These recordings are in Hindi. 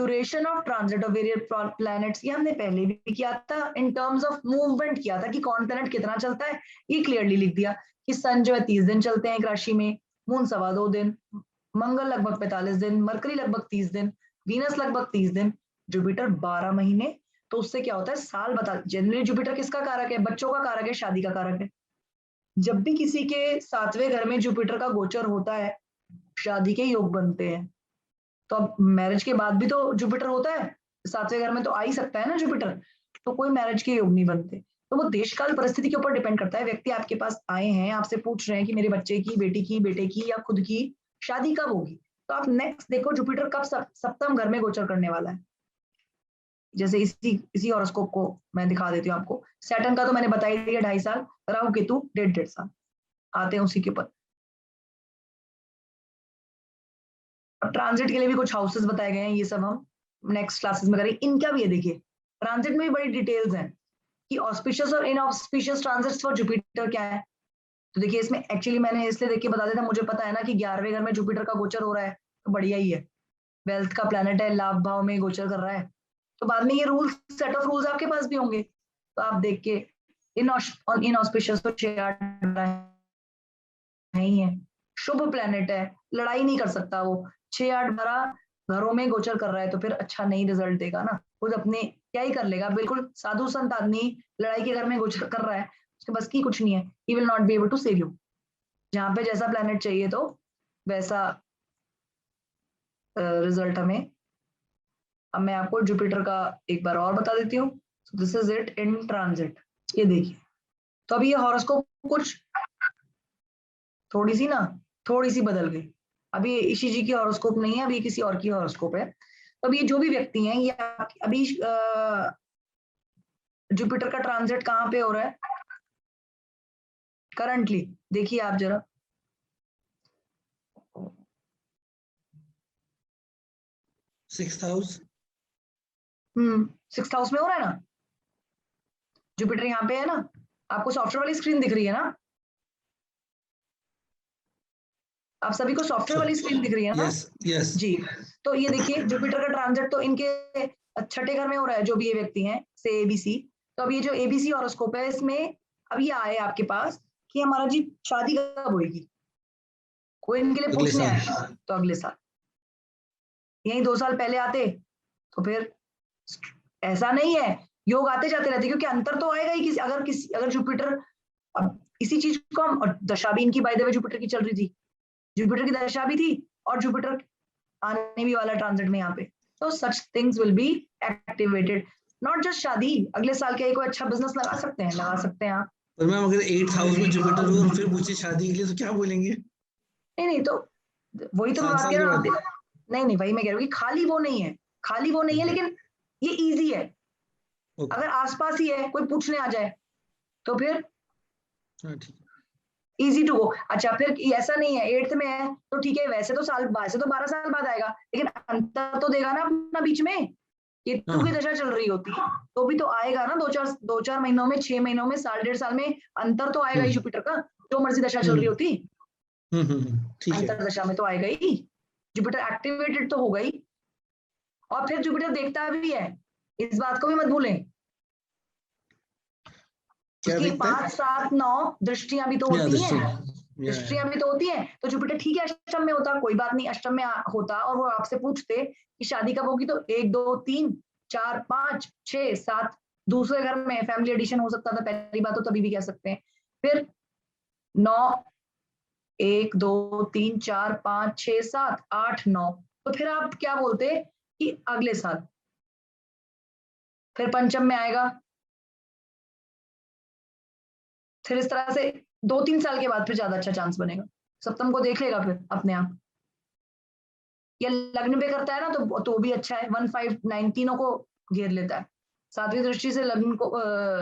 Duration of transit of various planets, ये हमने पहले भी किया था, इन टर्म्स ऑफ मूवमेंट किया था कि कौन प्लैनेट कितना चलता है, ये क्लियरली लिख दिया कि सन जो है 30 दिन चलते हैं एक राशि में, मून 2.25 दिन, मंगल लगभग 45 दिन, मरकरी लगभग 30 दिन, वीनस लगभग 30 दिन, जुपिटर 12 महीने। तो उससे क्या होता है, साल बता, जनरली जुपिटर किसका कारक है, बच्चों का कारक है, शादी का कारक है। जब भी किसी के 7वें घर में जुपिटर का गोचर होता है, शादी के योग बनते हैं। तो अब मैरिज के बाद भी तो जुपिटर होता है, 7वें घर में तो आ ही सकता है ना जुपिटर, तो कोई मैरिज के योग नहीं बनते। तो वो देशकाल परिस्थिति के ऊपर डिपेंड करता है। व्यक्ति आपके पास आए हैं, आपसे पूछ रहे हैं कि मेरे बच्चे की, बेटी की, बेटे की या खुद की शादी कब होगी, तो आप नेक्स्ट देखो जुपिटर कब सप्तम घर में गोचर करने वाला है। जैसे इसी हॉरोस्कोप को मैं दिखा देती हूँ आपको। सैटर्न का तो मैंने बता ही दिया 2.5 साल, राहु केतु 1.5 साल, आते हैं उसी के ऊपर। और ट्रांजिट के लिए भी कुछ हाउसेस बताए गए हैं, ये सब हम नेक्स्ट क्लासेस में करेंगे। इनका भी है, देखिए ट्रांजिट में भी बड़ी डिटेल्स हैं कि ऑस्पिशियस और इनऑस्पिशियस ट्रांजिट्स फॉर जुपिटर क्या है। तो देखिए इसमें एक्चुअली मैंने इसलिए देख के बता देता, मुझे पता है ना कि 11वें घर में जुपिटर का गोचर हो रहा है, तो बढ़िया ही है, वेल्थ का प्लैनेट है, लाभ भाव में गोचर कर रहा है, तो बाद में ये रूल्स, सेट ऑफ रूल्स आपके पास भी होंगे, तो आप देख के इनऑस्पिशियस तो 6-8 नहीं है, शुभ प्लैनेट है, लड़ाई नहीं कर सकता वो, 6-8-12 घरों में गोचर कर रहा है, तो फिर अच्छा नहीं रिजल्ट देगा ना, खुद अपने क्या ही कर लेगा, बिल्कुल साधु संत आदमी लड़ाई के घर में गोचर कर रहा है, उसके बस की कुछ नहीं है, he will not be able to save you. जहाँ पे जैसा प्लैनेट चाहिए तो वैसा रिजल्ट हमें। अब मैं आपको जुपिटर का एक बार और बता देती हूँ। This is it in transit, ये देखिए। तो अब ये हॉरोस्कोप कुछ थोड़ी सी बदल गई। अभी इसी जी की हॉरोस्कोप नहीं है, अभी किसी और की हॉरोस्कोप है। तो अब ये जो भी व्यक्ति हैं, ये अभी जुपिटर का ट्रांजिट कहाँ पे हो रहा है करंटली, देखिए आप जरा। 6th house. 6th हाउस में हो रहा है ना जुपिटर, यहाँ पे है ना, आपको सॉफ्टवेयर वाली स्क्रीन दिख रही है ना, आप सभी को सॉफ्टवेयर वाली स्क्रीन दिख रही है ना? यस जी। तो ये देखिए जुपिटर का ट्रांजिट तो इनके 6ठे घर में हो रहा है, जो भी ये व्यक्ति हैं से एबीसी। तो अब ये जो एबीसी हॉरोस्कोप है, इसमें अब ये आए आपके पास कि हमारा जी शादी कब होगी, कोई इनके लिए पूछने आया तो अगले साल, यही 2 साल पहले आते तो फिर ऐसा नहीं है, योग आते जाते रहते, क्योंकि अंतर तो आएगा ही। अगर जुपिटर, अब इसी चीज को हम, और दशा भी इनकी बाय द वे जुपिटर की चल रही थी, जुपिटर की दशा भी थी और जुपिटर आने भी वाला ट्रांजिट में यहाँ पे, तो such things will be activated. Not just शादी, अगले साल के कोई अच्छा बिजनेस लगा सकते हैं आप। पर मैम अगर 8th हाउस में जुपिटर हो और फिर पूछे शादी के लिए तो क्या बोलेंगे? नहीं तो वही तो मैं 7 बात साल कह के रहा बाद। हूँ। नहीं वही मैं कह रहा हूँ कि खाली वो नहीं है, लेकिन ये इजी है। अगर आसपास ही है, कोई पूछने आ जाए तो फिर इजी टू गो। अच्छा फिर ऐसा नहीं है 8th में है तो ठीक है, वैसे तो 12 साल बाद आएगा, लेकिन अंतर तो देगा ना अपना बीच में, केतु की दशा चल रही होती है तो भी तो आएगा ना, 2-4 महीनों में, 6 महीनों में, 1.5 साल में अंतर तो आएगा ही जुपिटर का, जो मर्जी दशा चल रही होती, अंतर दशा में तो आएगा ही, जुपिटर एक्टिवेटेड तो होगा ही। और फिर जुपिटर देखता भी है, इस बात को भी मत भूलें, उसकी 5, 7, 9 दृष्टियां भी तो होती हैं, तो जुपिटर ठीक है अष्टम में होता, कोई बात नहीं, अष्टम में होता और वो आपसे पूछते कि शादी कब होगी, तो 1, 2, 3, 4, 5, 6, 7 दूसरे घर में फैमिली एडिशन हो सकता था, पहली बात तो तभी भी कह सकते हैं। फिर 9, 1, 2, 3, 4, 5, 6, 7, 8, 9, तो फिर आप क्या बोलते कि अगले साल। फिर पंचम में आएगा, फिर इस तरह से 2-3 साल के बाद फिर ज्यादा अच्छा चांस बनेगा, सप्तम को देख लेगा फिर अपने आप, या लग्न पे करता है ना तो भी अच्छा है, 1, 5, 9 तीनों को घेर लेता है, 7वीं दृष्टि से लग्न को,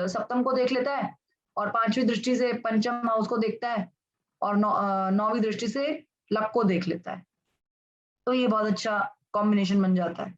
सप्तम को देख लेता है, और 5वीं दृष्टि से पंचम हाउस को देखता है, और 9वीं दृष्टि से लक को देख लेता है, तो ये बहुत अच्छा कॉम्बिनेशन बन जाता है।